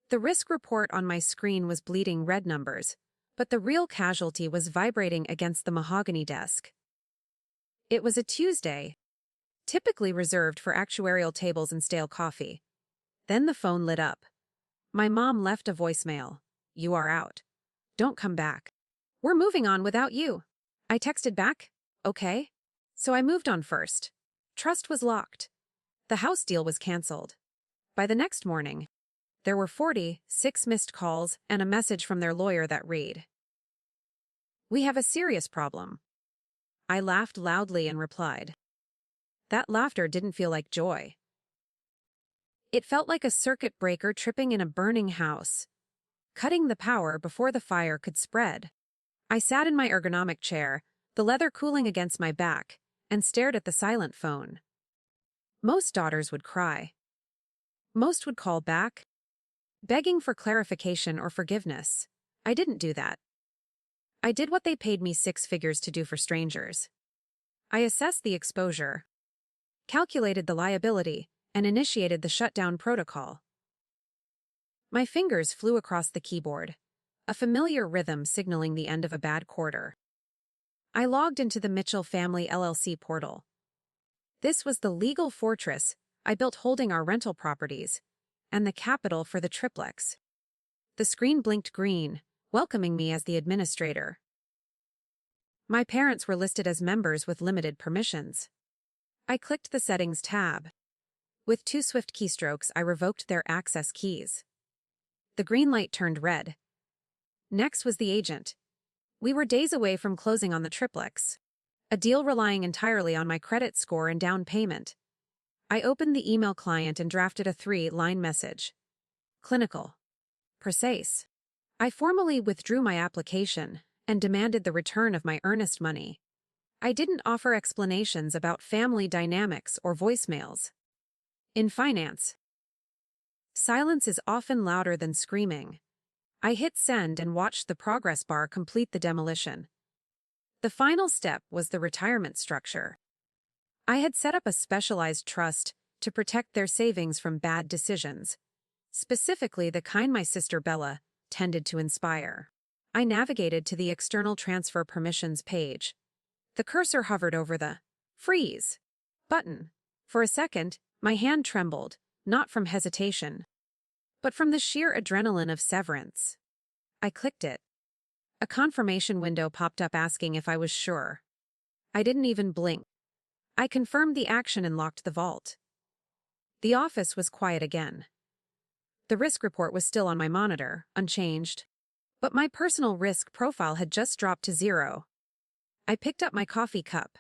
The risk report on my screen was bleeding red numbers, but the real casualty was vibrating against the mahogany desk. It was a Tuesday, typically reserved for actuarial tables and stale coffee. Then the phone lit up. My mom left a voicemail. "You are out. Don't come back. We're moving on without you." I texted back, "Okay." So I moved on first. Trust was locked. The house deal was canceled. By the next morning, there were 46 missed calls and a message from their lawyer that read, "We have a serious problem." I laughed loudly and replied. That laughter didn't feel like joy. It felt like a circuit breaker tripping in a burning house, cutting the power before the fire could spread. I sat in my ergonomic chair, the leather cooling against my back, and stared at the silent phone. Most daughters would cry. Most would call back, begging for clarification or forgiveness. I didn't do that. I did what they paid me 6 figures to do for strangers. I assessed the exposure, calculated the liability, and initiated the shutdown protocol. My fingers flew across the keyboard, a familiar rhythm signaling the end of a bad quarter. I logged into the Mitchell Family LLC portal. This was the legal fortress I built holding our rental properties, and the capital for the triplex. The screen blinked green, welcoming me as the administrator. My parents were listed as members with limited permissions. I clicked the Settings tab. With 2 swift keystrokes, I revoked their access keys. The green light turned red. Next was the agent. We were days away from closing on the triplex, a deal relying entirely on my credit score and down payment. I opened the email client and drafted a 3-line message. Clinical. Precise. I formally withdrew my application and demanded the return of my earnest money. I didn't offer explanations about family dynamics or voicemails. In finance, silence is often louder than screaming. I hit send and watched the progress bar complete the demolition. The final step was the retirement structure. I had set up a specialized trust to protect their savings from bad decisions, specifically the kind my sister Bella tended to inspire. I navigated to the external transfer permissions page. The cursor hovered over the Freeze button. For a second, my hand trembled, not from hesitation, but from the sheer adrenaline of severance. I clicked it. A confirmation window popped up asking if I was sure. I didn't even blink. I confirmed the action and locked the vault. The office was quiet again. The risk report was still on my monitor, unchanged, but my personal risk profile had just dropped to 0. I picked up my coffee cup.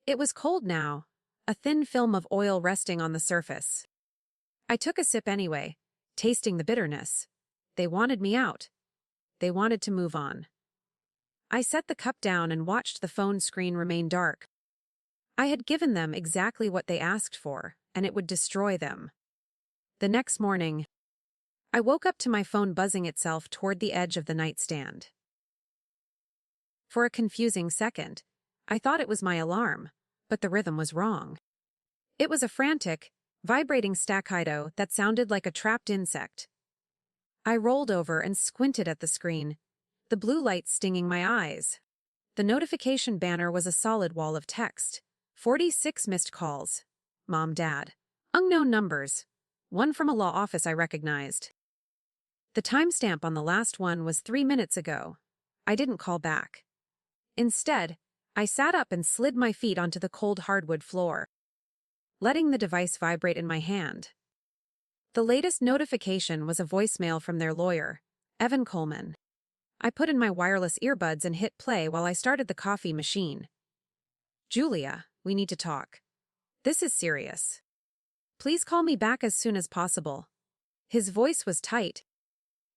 It was cold now, a thin film of oil resting on the surface. I took a sip anyway, tasting the bitterness. They wanted me out. They wanted to move on. I set the cup down and watched the phone screen remain dark. I had given them exactly what they asked for, and it would destroy them. The next morning, I woke up to my phone buzzing itself toward the edge of the nightstand. For a confusing second, I thought it was my alarm, but the rhythm was wrong. It was a frantic, vibrating staccato that sounded like a trapped insect. I rolled over and squinted at the screen, the blue light stinging my eyes. The notification banner was a solid wall of text. 46 missed calls. Mom, Dad. Unknown numbers. One from a law office I recognized. The timestamp on the last one was 3 minutes ago. I didn't call back. Instead, I sat up and slid my feet onto the cold hardwood floor, letting the device vibrate in my hand. The latest notification was a voicemail from their lawyer, Evan Coleman. I put in my wireless earbuds and hit play while I started the coffee machine. "Julia, we need to talk. This is serious. Please call me back as soon as possible." His voice was tight,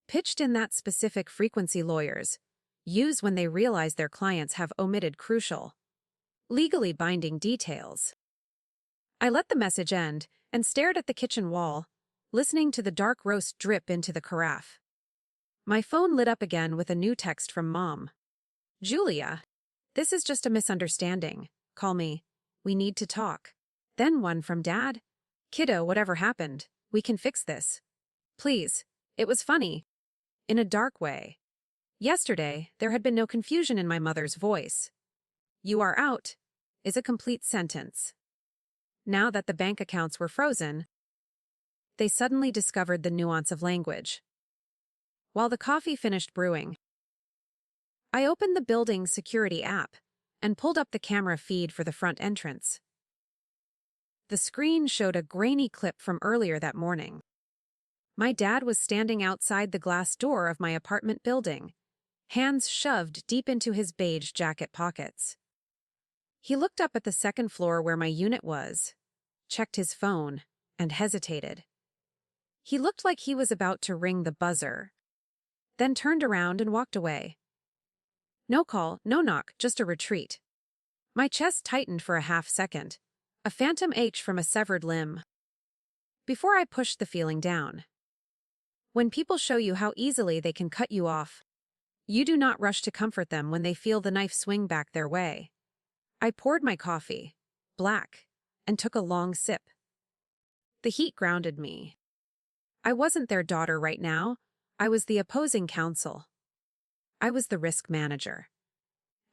pitched in that specific frequency lawyers use when they realize their clients have omitted crucial, legally binding details. I let the message end and stared at the kitchen wall, listening to the dark roast drip into the carafe. My phone lit up again with a new text from Mom. "Julia, this is just a misunderstanding. Call me. We need to talk." Then one from Dad. "Kiddo, whatever happened, we can fix this. Please, It was funny, in a dark way. Yesterday, there had been no confusion in my mother's voice. "You are out," is a complete sentence. Now that the bank accounts were frozen, they suddenly discovered the nuance of language. While the coffee finished brewing, I opened the building's security app and pulled up the camera feed for the front entrance. The screen showed a grainy clip from earlier that morning. My dad was standing outside the glass door of my apartment building, hands shoved deep into his beige jacket pockets. He looked up at the second floor where my unit was, checked his phone, and hesitated. He looked like he was about to ring the buzzer, then turned around and walked away. No call, no knock, just a retreat. My chest tightened for a half second, a phantom ache from a severed limb. Before I pushed the feeling down. When people show you how easily they can cut you off, you do not rush to comfort them when they feel the knife swing back their way. I poured my coffee, black, and took a long sip. The heat grounded me. I wasn't their daughter right now. I was the opposing counsel. I was the risk manager.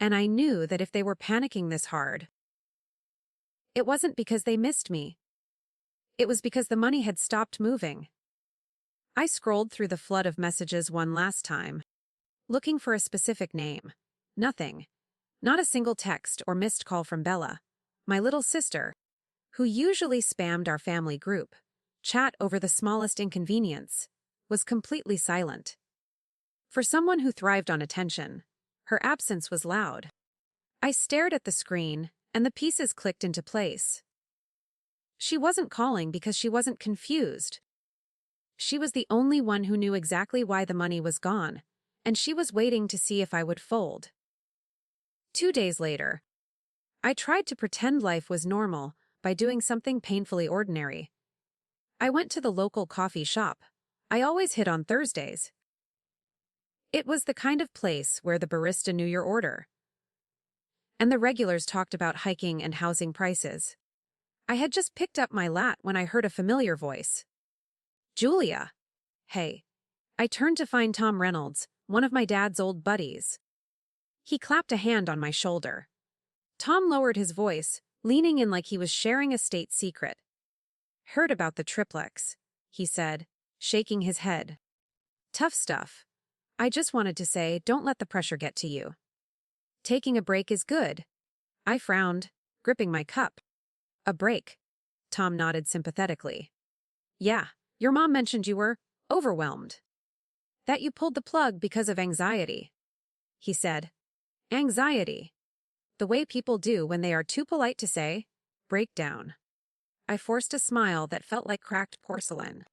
And I knew that if they were panicking this hard, it wasn't because they missed me. It was because the money had stopped moving. I scrolled through the flood of messages one last time, looking for a specific name. Nothing. Not a single text or missed call from Bella, my little sister, who usually spammed our family group. Chat over the smallest inconvenience, was completely silent. For someone who thrived on attention, her absence was loud. I stared at the screen, and the pieces clicked into place. She wasn't calling because she wasn't confused. She was the only one who knew exactly why the money was gone, and she was waiting to see if I would fold. 2 days later, I tried to pretend life was normal by doing something painfully ordinary. I went to the local coffee shop. I always hit on Thursdays. It was the kind of place where the barista knew your order, and the regulars talked about hiking and housing prices. I had just picked up my lat when I heard a familiar voice. "Julia." "Hey." I turned to find Tom Reynolds, one of my dad's old buddies. He clapped a hand on my shoulder. Tom lowered his voice, leaning in like he was sharing a state secret. "Heard about the triplex," he said, shaking his head. "Tough stuff. I just wanted to say, don't let the pressure get to you. Taking a break is good." I frowned, gripping my cup. "A break?" Tom nodded sympathetically. "Yeah, your mom mentioned you were overwhelmed. That you pulled the plug because of anxiety," he said. "Anxiety. The way people do when they are too polite to say, breakdown." I forced a smile that felt like cracked porcelain.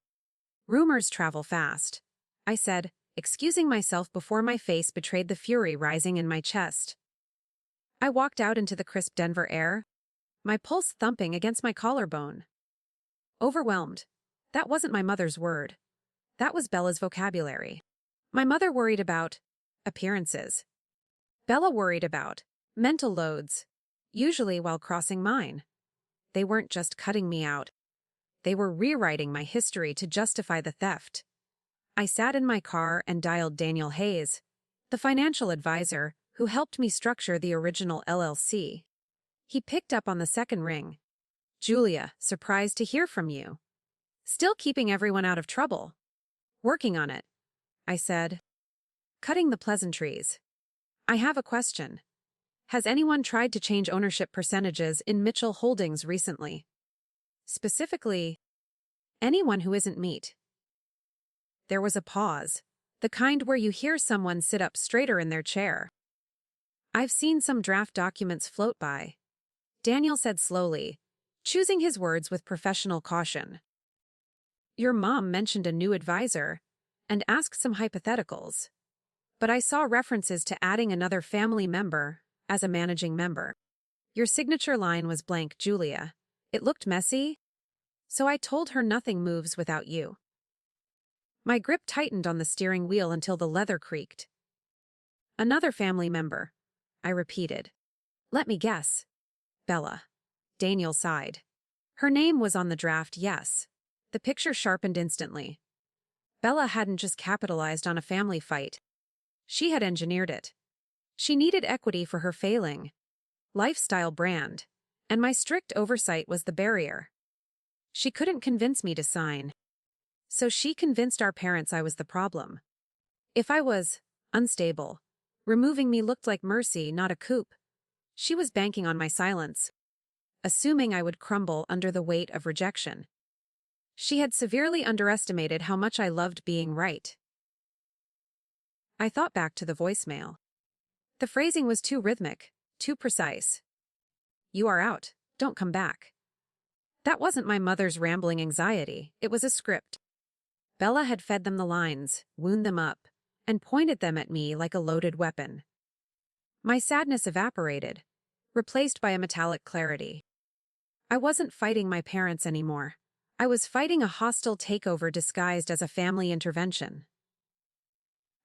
"Rumors travel fast," I said, excusing myself before my face betrayed the fury rising in my chest. I walked out into the crisp Denver air, my pulse thumping against my collarbone. Overwhelmed. That wasn't my mother's word. That was Bella's vocabulary. My mother worried about appearances. Bella worried about mental loads, usually while crossing mine. They weren't just cutting me out. They were rewriting my history to justify the theft. I sat in my car and dialed Daniel Hayes, the financial advisor who helped me structure the original LLC. He picked up on the second ring. "Julia, surprised to hear from you. Still keeping everyone out of trouble." "Working on it," I said, cutting the pleasantries. "I have a question. Has anyone tried to change ownership percentages in Mitchell Holdings recently? Specifically, anyone who isn't meat?" There was a pause, the kind where you hear someone sit up straighter in their chair. "I've seen some draft documents float by," Daniel said slowly, choosing his words with professional caution. "Your mom mentioned a new advisor and asked some hypotheticals, but I saw references to adding another family member as a managing member. Your signature line was blank, Julia. It looked messy, so I told her nothing moves without you." My grip tightened on the steering wheel until the leather creaked. "Another family member," I repeated. "Let me guess. Bella." Daniel sighed. "Her name was on the draft, yes." The picture sharpened instantly. Bella hadn't just capitalized on a family fight. She had engineered it. She needed equity for her failing lifestyle brand, and my strict oversight was the barrier. She couldn't convince me to sign. So she convinced our parents I was the problem. If I was unstable, removing me looked like mercy, not a coup. She was banking on my silence, assuming I would crumble under the weight of rejection. She had severely underestimated how much I loved being right. I thought back to the voicemail. The phrasing was too rhythmic, too precise. "You are out, don't come back." That wasn't my mother's rambling anxiety, it was a script. Bella had fed them the lines, wound them up, and pointed them at me like a loaded weapon. My sadness evaporated, replaced by a metallic clarity. I wasn't fighting my parents anymore. I was fighting a hostile takeover disguised as a family intervention.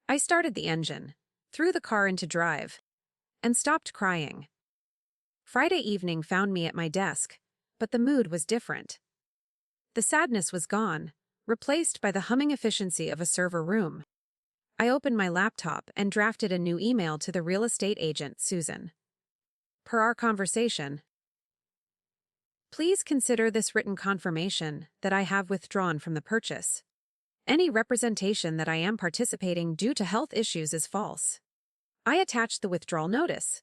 I started the engine, threw the car into drive, and stopped crying. Friday evening found me at my desk, but the mood was different. The sadness was gone, replaced by the humming efficiency of a server room. I opened my laptop and drafted a new email to the real estate agent, Susan. Per our conversation, please consider this written confirmation that I have withdrawn from the purchase. Any representation that I am participating due to health issues is false. I attached the withdrawal notice.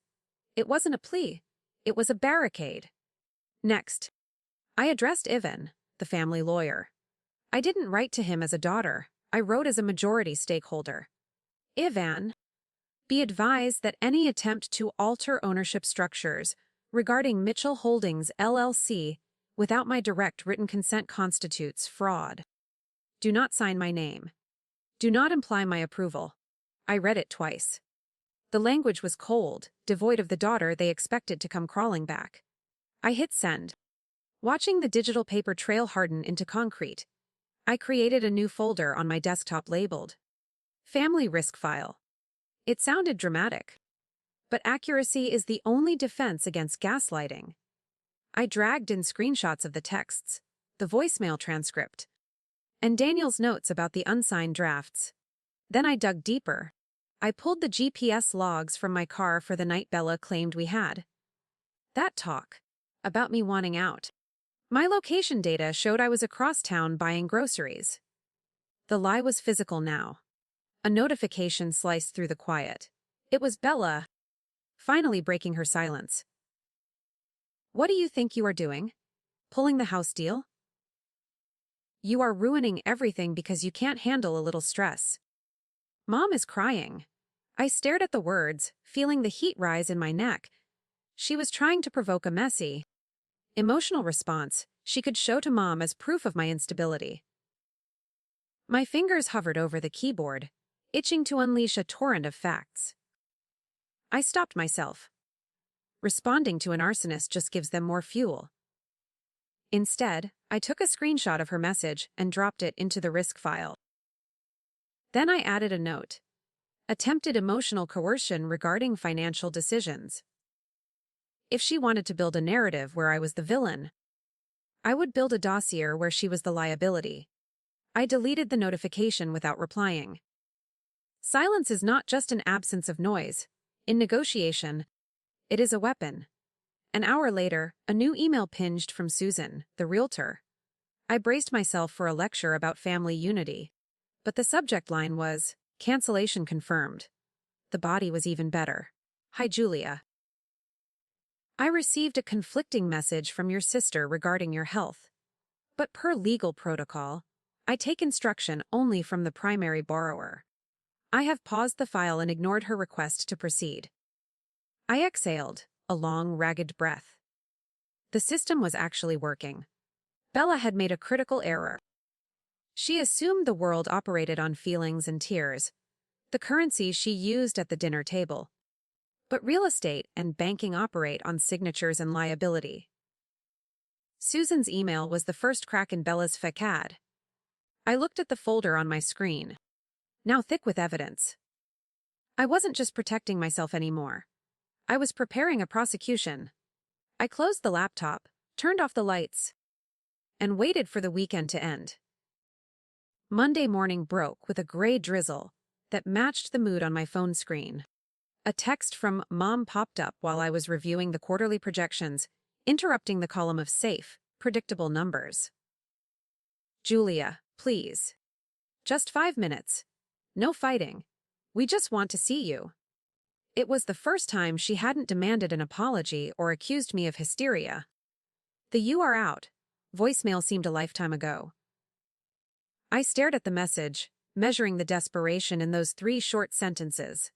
It wasn't a plea. It was a barricade. Next, I addressed Ivan, the family lawyer. I didn't write to him as a daughter. I wrote as a majority stakeholder. Ivan, be advised that any attempt to alter ownership structures regarding Mitchell Holdings LLC without my direct written consent constitutes fraud. Do not sign my name. Do not imply my approval. I read it twice. The language was cold, devoid of the daughter they expected to come crawling back. I hit send. Watching the digital paper trail harden into concrete, I created a new folder on my desktop labeled Family Risk File. It sounded dramatic, but accuracy is the only defense against gaslighting. I dragged in screenshots of the texts, the voicemail transcript, and Daniel's notes about the unsigned drafts. Then I dug deeper. I pulled the GPS logs from my car for the night Bella claimed we had. That talk, about me wanting out. My location data showed I was across town buying groceries. The lie was physical now. A notification sliced through the quiet. It was Bella, finally breaking her silence. "What do you think you are doing? Pulling the house deal? You are ruining everything because you can't handle a little stress." Mom is crying. I stared at the words, feeling the heat rise in my neck. She was trying to provoke a messy, emotional response she could show to Mom as proof of my instability. My fingers hovered over the keyboard, itching to unleash a torrent of facts. I stopped myself. Responding to an arsonist just gives them more fuel. Instead, I took a screenshot of her message and dropped it into the risk file. Then I added a note. Attempted emotional coercion regarding financial decisions. If she wanted to build a narrative where I was the villain, I would build a dossier where she was the liability. I deleted the notification without replying. Silence is not just an absence of noise. In negotiation, it is a weapon. An hour later, a new email pinged from Susan, the realtor. I braced myself for a lecture about family unity, but the subject line was, "Cancellation confirmed." The body was even better. "Hi, Julia. I received a conflicting message from your sister regarding your health. But per legal protocol, I take instruction only from the primary borrower. I have paused the file and ignored her request to proceed." I exhaled, a long, ragged breath. The system was actually working. Bella had made a critical error. She assumed the world operated on feelings and tears, the currency she used at the dinner table. But real estate and banking operate on signatures and liability. Susan's email was the first crack in Bella's facade. I looked at the folder on my screen, now thick with evidence. I wasn't just protecting myself anymore. I was preparing a prosecution. I closed the laptop, turned off the lights, and waited for the weekend to end. Monday morning broke with a gray drizzle that matched the mood on my phone screen. A text from Mom popped up while I was reviewing the quarterly projections, interrupting the column of safe, predictable numbers. Julia, please. Just 5 minutes. No fighting. We just want to see you. It was the first time she hadn't demanded an apology or accused me of hysteria. The "you are out" voicemail seemed a lifetime ago. I stared at the message, measuring the desperation in those 3 short sentences.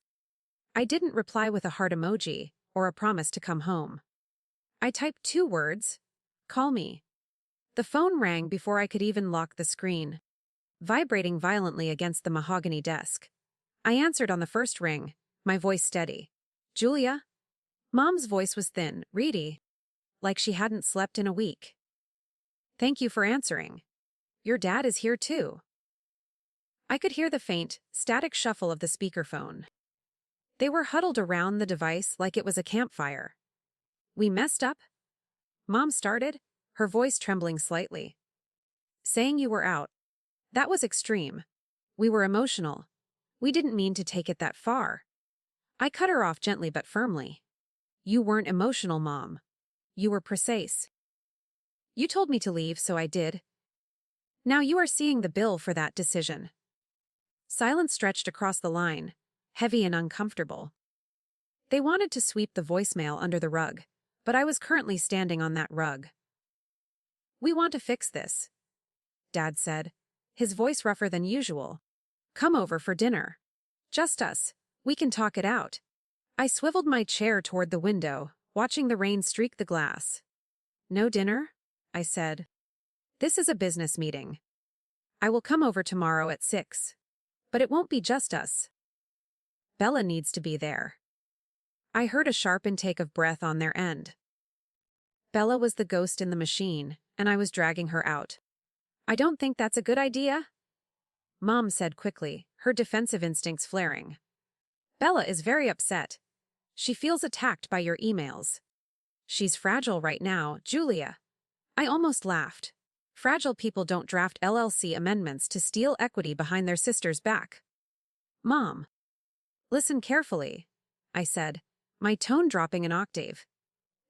I didn't reply with a heart emoji or a promise to come home. I typed 2 words: call me. The phone rang before I could even lock the screen, vibrating violently against the mahogany desk. I answered on the first ring, my voice steady. Julia? Mom's voice was thin, reedy, like she hadn't slept in a week. Thank you for answering. Your dad is here too. I could hear the faint, static shuffle of the speakerphone. They were huddled around the device like it was a campfire. We messed up? Mom started, her voice trembling slightly. Saying you were out. That was extreme. We were emotional. We didn't mean to take it that far. I cut her off gently but firmly. You weren't emotional, Mom. You were precise. You told me to leave, so I did. Now you are seeing the bill for that decision. Silence stretched across the line, heavy and uncomfortable. They wanted to sweep the voicemail under the rug, but I was currently standing on that rug. We want to fix this, Dad said, his voice rougher than usual. Come over for dinner. Just us. We can talk it out. I swiveled my chair toward the window, watching the rain streak the glass. No dinner? I said. This is a business meeting. I will come over tomorrow at 6. But it won't be just us. Bella needs to be there. I heard a sharp intake of breath on their end. Bella was the ghost in the machine, and I was dragging her out. I don't think that's a good idea, Mom said quickly, her defensive instincts flaring. Bella is very upset. She feels attacked by your emails. She's fragile right now, Julia. I almost laughed. Fragile people don't draft LLC amendments to steal equity behind their sister's back. Mom. Listen carefully, I said, my tone dropping an octave.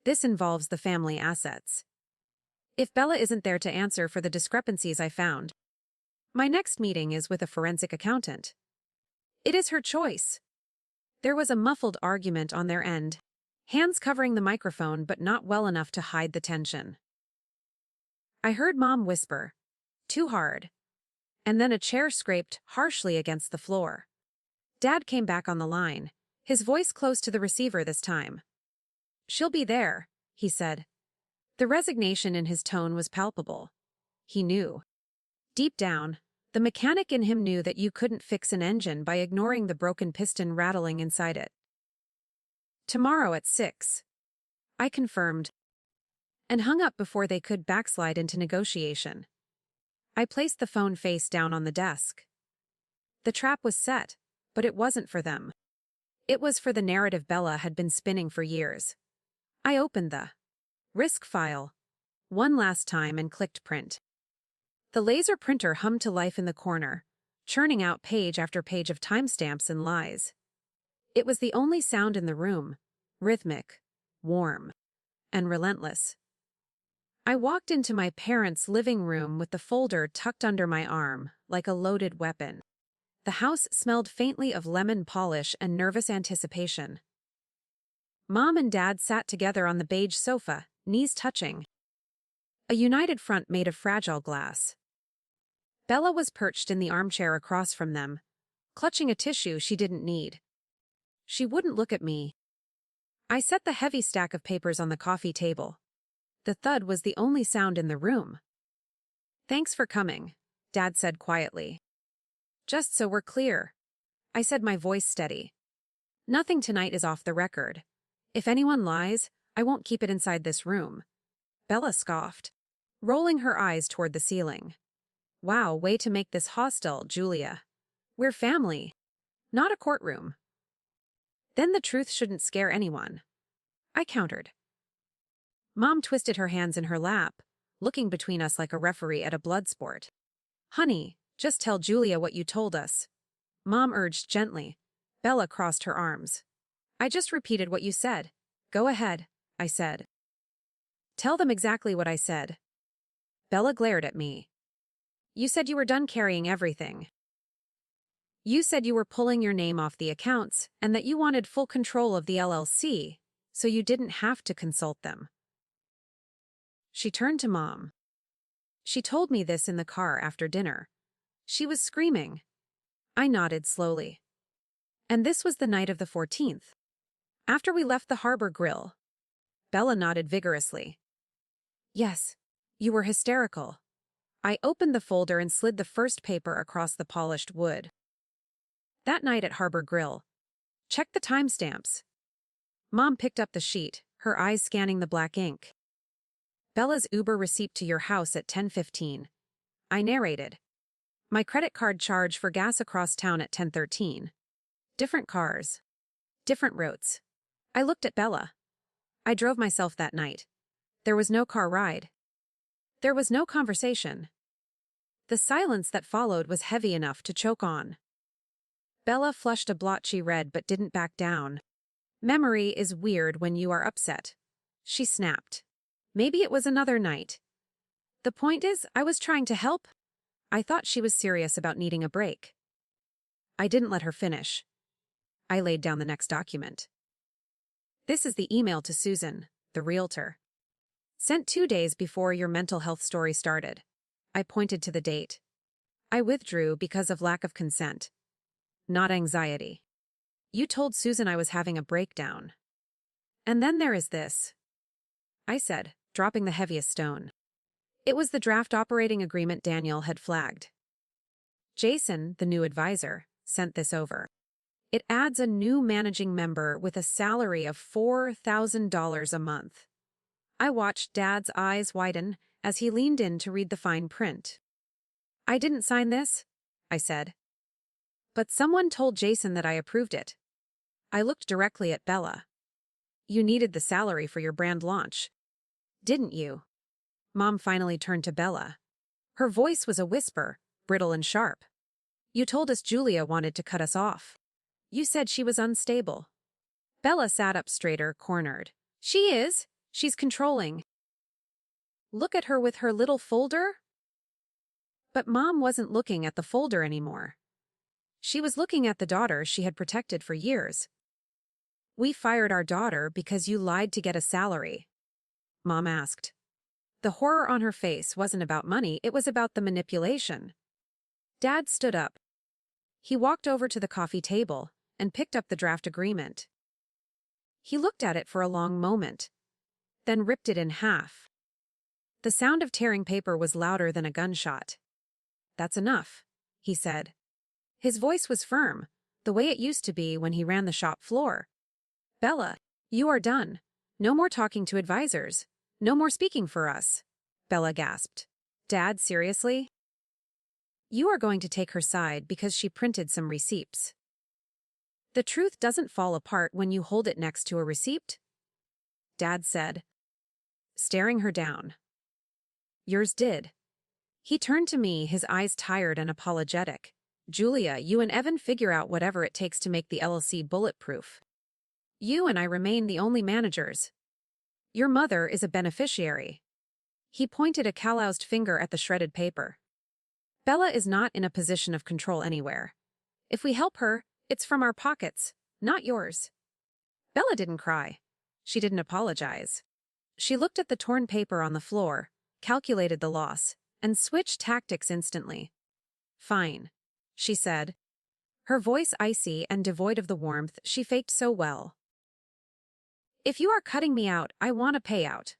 This involves the family assets. If Bella isn't there to answer for the discrepancies I found, my next meeting is with a forensic accountant. It is her choice. There was a muffled argument on their end, hands covering the microphone but not well enough to hide the tension. I heard Mom whisper, too hard, and then a chair scraped harshly against the floor. Dad came back on the line, his voice close to the receiver this time. She'll be there, he said. The resignation in his tone was palpable. He knew. Deep down, the mechanic in him knew that you couldn't fix an engine by ignoring the broken piston rattling inside it. Tomorrow at 6. I confirmed, and hung up before they could backslide into negotiation. I placed the phone face down on the desk. The trap was set, but it wasn't for them. It was for the narrative Bella had been spinning for years. I opened the risk file one last time and clicked print. The laser printer hummed to life in the corner, churning out page after page of timestamps and lies. It was the only sound in the room, rhythmic, warm, and relentless. I walked into my parents' living room with the folder tucked under my arm, like a loaded weapon. The house smelled faintly of lemon polish and nervous anticipation. Mom and Dad sat together on the beige sofa, knees touching. A united front made of fragile glass. Bella was perched in the armchair across from them, clutching a tissue she didn't need. She wouldn't look at me. I set the heavy stack of papers on the coffee table. The thud was the only sound in the room. Thanks for coming, Dad said quietly. Just so we're clear, I said, my voice steady. Nothing tonight is off the record. If anyone lies, I won't keep it inside this room. Bella scoffed, rolling her eyes toward the ceiling. Wow, way to make this hostile, Julia. We're family, not a courtroom. Then the truth shouldn't scare anyone, I countered. Mom twisted her hands in her lap, looking between us like a referee at a blood sport. Honey, Just tell Julia what you told us. Mom urged gently. Bella crossed her arms. I just repeated what you said. Go ahead, I said. Tell them exactly what I said. Bella glared at me. You said you were done carrying everything. You said you were pulling your name off the accounts and that you wanted full control of the LLC, so you didn't have to consult them. She turned to Mom. She told me this in the car after dinner. She was screaming. I nodded slowly. And this was the night of the 14th. After we left the Harbor Grill. Bella nodded vigorously. Yes, you were hysterical. I opened the folder and slid the first paper across the polished wood. That night at Harbor Grill. Check the timestamps. Mom picked up the sheet, her eyes scanning the black ink. Bella's Uber receipt to your house at 10:15. I narrated. My credit card charge for gas across town at 10:13. Different cars. Different routes. I looked at Bella. I drove myself that night. There was no car ride. There was no conversation. The silence that followed was heavy enough to choke on. Bella flushed a blotchy red but didn't back down. Memory is weird when you are upset. She snapped. Maybe it was another night. The point is, I was trying to help. I thought she was serious about needing a break. I didn't let her finish. I laid down the next document. This is the email to Susan, the realtor. Sent 2 days before your mental health story started. I pointed to the date. I withdrew because of lack of consent. Not anxiety. You told Susan I was having a breakdown. And then there is this. I said, dropping the heaviest stone. It was the draft operating agreement Daniel had flagged. Jason, the new advisor, sent this over. It adds a new managing member with a salary of $4,000 a month. I watched Dad's eyes widen as he leaned in to read the fine print. I didn't sign this, I said. But someone told Jason that I approved it. I looked directly at Bella. You needed the salary for your brand launch. Didn't you? Mom finally turned to Bella. Her voice was a whisper, brittle and sharp. You told us Julia wanted to cut us off. You said she was unstable. Bella sat up straighter, cornered. She is. She's controlling. Look at her with her little folder. But Mom wasn't looking at the folder anymore. She was looking at the daughter she had protected for years. We fired our daughter because you lied to get a salary. Mom asked. The horror on her face wasn't about money, it was about the manipulation. Dad stood up. He walked over to the coffee table and picked up the draft agreement. He looked at it for a long moment, then ripped it in half. The sound of tearing paper was louder than a gunshot. That's enough, he said. His voice was firm, the way it used to be when he ran the shop floor. Bella, you are done. No more talking to advisors. No more speaking for us. Bella gasped. Dad, seriously? You are going to take her side because she printed some receipts. The truth doesn't fall apart when you hold it next to a receipt, Dad said, staring her down. Yours did. He turned to me, his eyes tired and apologetic. Julia, you and Evan figure out whatever it takes to make the LLC bulletproof. You and I remain the only managers. Your mother is a beneficiary. He pointed a calloused finger at the shredded paper. Bella is not in a position of control anywhere. If we help her, it's from our pockets, not yours. Bella didn't cry. She didn't apologize. She looked at the torn paper on the floor, calculated the loss, and switched tactics instantly. Fine, she said, her voice icy and devoid of the warmth she faked so well. If you are cutting me out, I want a payout.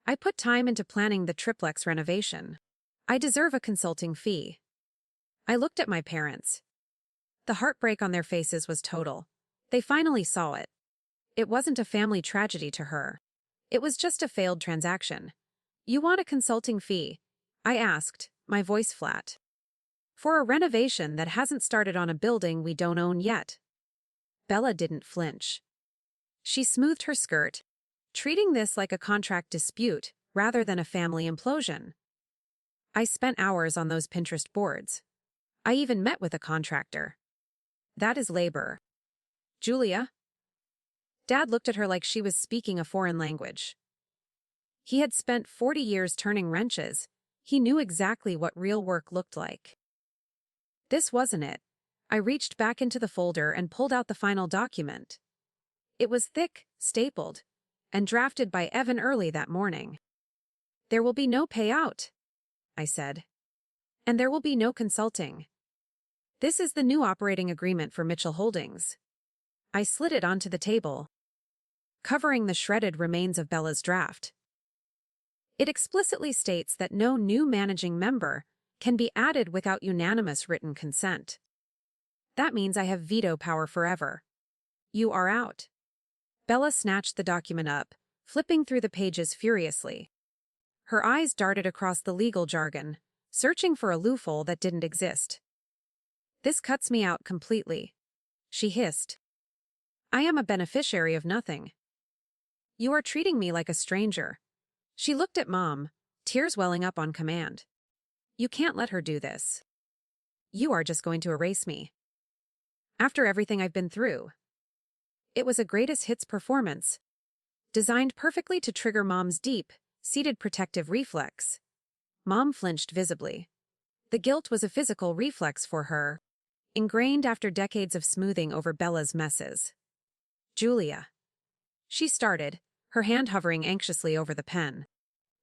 I put time into planning the triplex renovation. I deserve a consulting fee. I looked at my parents. The heartbreak on their faces was total. They finally saw it. It wasn't a family tragedy to her. It was just a failed transaction. You want a consulting fee? I asked, my voice flat. For a renovation that hasn't started on a building we don't own yet. Bella didn't flinch. She smoothed her skirt, treating this like a contract dispute rather than a family implosion. I spent hours on those Pinterest boards. I even met with a contractor. That is labor. Julia? Dad looked at her like she was speaking a foreign language. He had spent 40 years turning wrenches. He knew exactly what real work looked like. This wasn't it. I reached back into the folder and pulled out the final document. It was thick, stapled, and drafted by Evan early that morning. There will be no payout, I said. And there will be no consulting. This is the new operating agreement for Mitchell Holdings. I slid it onto the table, covering the shredded remains of Bella's draft. It explicitly states that no new managing member can be added without unanimous written consent. That means I have veto power forever. You are out. Bella snatched the document up, flipping through the pages furiously. Her eyes darted across the legal jargon, searching for a loophole that didn't exist. This cuts me out completely, she hissed. I am a beneficiary of nothing. You are treating me like a stranger. She looked at Mom, tears welling up on command. You can't let her do this. You are just going to erase me. After everything I've been through. It was a greatest hits performance, designed perfectly to trigger Mom's deep-seated protective reflex. Mom flinched visibly. The guilt was a physical reflex for her, ingrained after decades of smoothing over Bella's messes. Julia. She started, her hand hovering anxiously over the pen.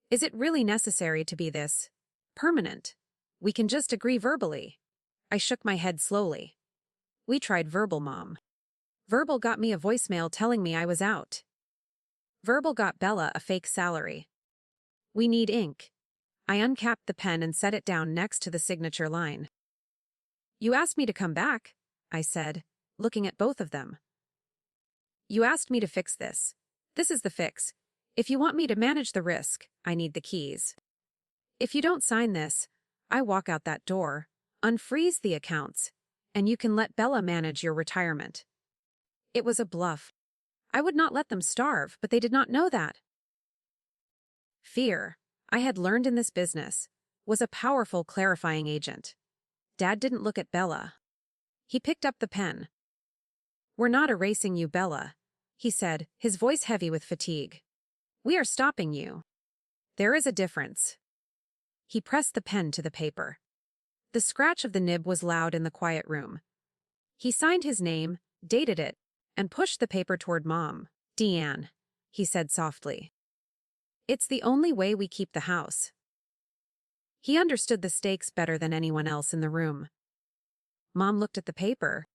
Is it really necessary to be this permanent? We can just agree verbally. I shook my head slowly. We tried verbal, Mom. Verbal got me a voicemail telling me I was out. Verbal got Bella a fake salary. We need ink. I uncapped the pen and set it down next to the signature line. You asked me to come back, I said, looking at both of them. You asked me to fix this. This is the fix. If you want me to manage the risk, I need the keys. If you don't sign this, I walk out that door, unfreeze the accounts, and you can let Bella manage your retirement. It was a bluff. I would not let them starve, but they did not know that. Fear, I had learned in this business, was a powerful clarifying agent. Dad didn't look at Bella. He picked up the pen. We're not erasing you, Bella, he said, his voice heavy with fatigue. We are stopping you. There is a difference. He pressed the pen to the paper. The scratch of the nib was loud in the quiet room. He signed his name, dated it, and pushed the paper toward Mom. Deanne, he said softly. It's the only way we keep the house. He understood the stakes better than anyone else in the room. Mom looked at the paper,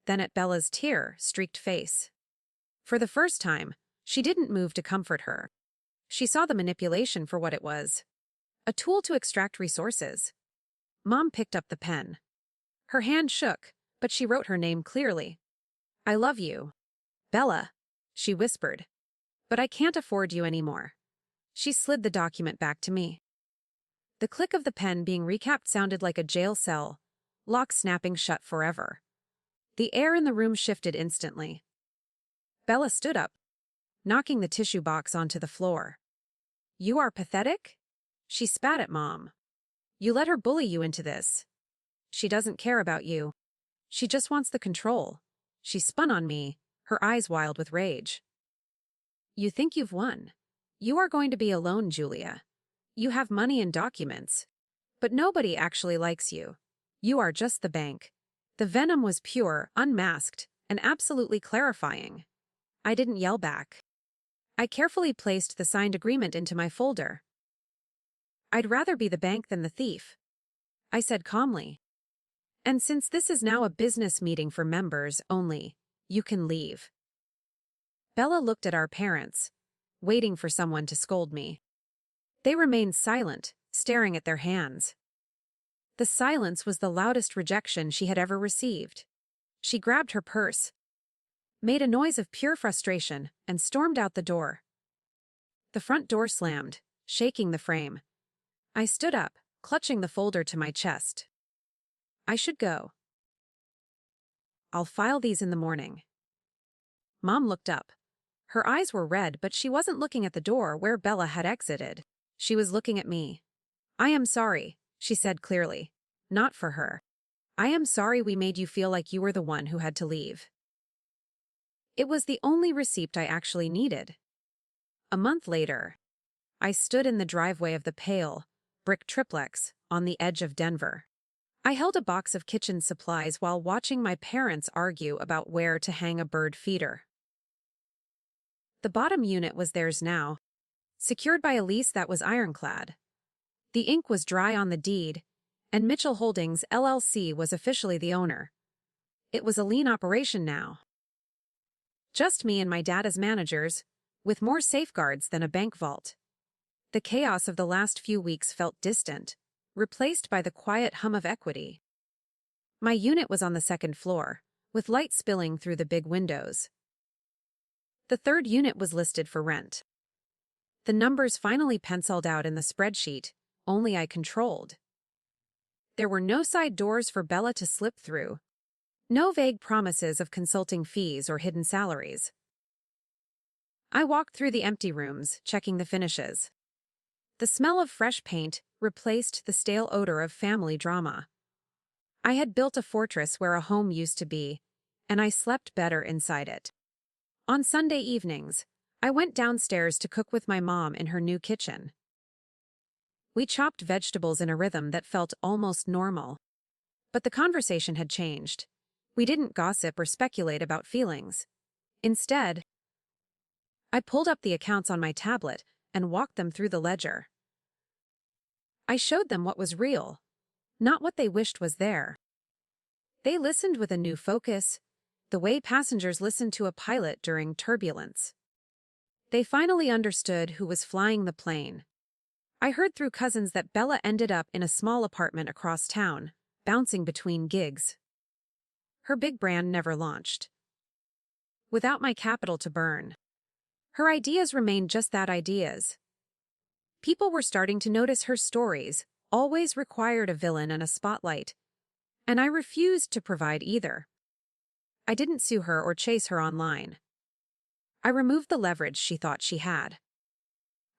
then at Bella's tear-streaked face. For the first time, she didn't move to comfort her. She saw the manipulation for what it was. A tool to extract resources. Mom picked up the pen. Her hand shook, but she wrote her name clearly. I love you, Bella, she whispered. But I can't afford you anymore. She slid the document back to me. The click of the pen being recapped sounded like a jail cell, lock snapping shut forever. The air in the room shifted instantly. Bella stood up, knocking the tissue box onto the floor. You are pathetic? She spat at Mom. You let her bully you into this. She doesn't care about you. She just wants the control. She spun on me, her eyes wild with rage. You think you've won. You are going to be alone, Julia. You have money and documents. But nobody actually likes you. You are just the bank. The venom was pure, unmasked, and absolutely clarifying. I didn't yell back. I carefully placed the signed agreement into my folder. I'd rather be the bank than the thief, I said calmly. And since this is now a business meeting for members only, you can leave. Bella looked at our parents, waiting for someone to scold me. They remained silent, staring at their hands. The silence was the loudest rejection she had ever received. She grabbed her purse, made a noise of pure frustration, and stormed out the door. The front door slammed, shaking the frame. I stood up, clutching the folder to my chest. I should go. I'll file these in the morning. Mom looked up. Her eyes were red, but she wasn't looking at the door where Bella had exited. She was looking at me. I am sorry, she said clearly. Not for her. I am sorry we made you feel like you were the one who had to leave. It was the only receipt I actually needed. A month later, I stood in the driveway of the pale, brick triplex on the edge of Denver. I held a box of kitchen supplies while watching my parents argue about where to hang a bird feeder. The bottom unit was theirs now, secured by a lease that was ironclad. The ink was dry on the deed, and Mitchell Holdings LLC was officially the owner. It was a lean operation now. Just me and my dad as managers, with more safeguards than a bank vault. The chaos of the last few weeks felt distant, replaced by the quiet hum of equity. My unit was on the second floor, with light spilling through the big windows. The third unit was listed for rent. The numbers finally penciled out in the spreadsheet, only I controlled. There were no side doors for Bella to slip through, no vague promises of consulting fees or hidden salaries. I walked through the empty rooms, checking the finishes. The smell of fresh paint replaced the stale odor of family drama. I had built a fortress where a home used to be, and I slept better inside it. On Sunday evenings, I went downstairs to cook with my mom in her new kitchen. We chopped vegetables in a rhythm that felt almost normal. But the conversation had changed. We didn't gossip or speculate about feelings. Instead, I pulled up the accounts on my tablet and walked them through the ledger. I showed them what was real, not what they wished was there. They listened with a new focus, the way passengers listen to a pilot during turbulence. They finally understood who was flying the plane. I heard through cousins that Bella ended up in a small apartment across town, bouncing between gigs. Her big brand never launched. Without my capital to burn. Her ideas remained just that, ideas. People were starting to notice her stories always required a villain and a spotlight, and I refused to provide either. I didn't sue her or chase her online. I removed the leverage she thought she had.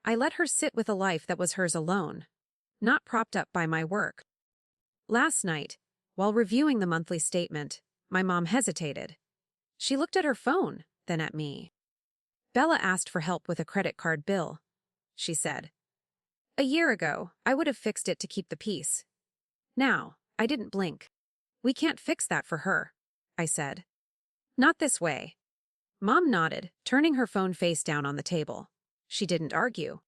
I let her sit with a life that was hers alone, not propped up by my work. Last night, while reviewing the monthly statement, my mom hesitated. She looked at her phone, then at me. Bella asked for help with a credit card bill, she said. A year ago, I would have fixed it to keep the peace. Now, I didn't blink. We can't fix that for her, I said. Not this way. Mom nodded, turning her phone face down on the table. She didn't argue.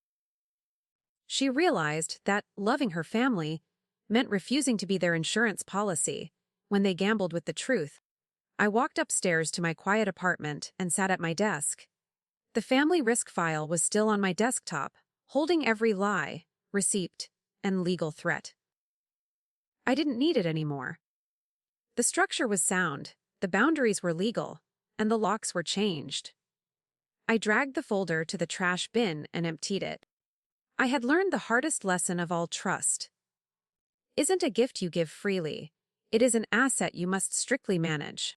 She realized that loving her family meant refusing to be their insurance policy when they gambled with the truth. I walked upstairs to my quiet apartment and sat at my desk. The family risk file was still on my desktop, holding every lie, receipt, and legal threat. I didn't need it anymore. The structure was sound, the boundaries were legal, and the locks were changed. I dragged the folder to the trash bin and emptied it. I had learned the hardest lesson of all: trust isn't a gift you give freely. It is an asset you must strictly manage.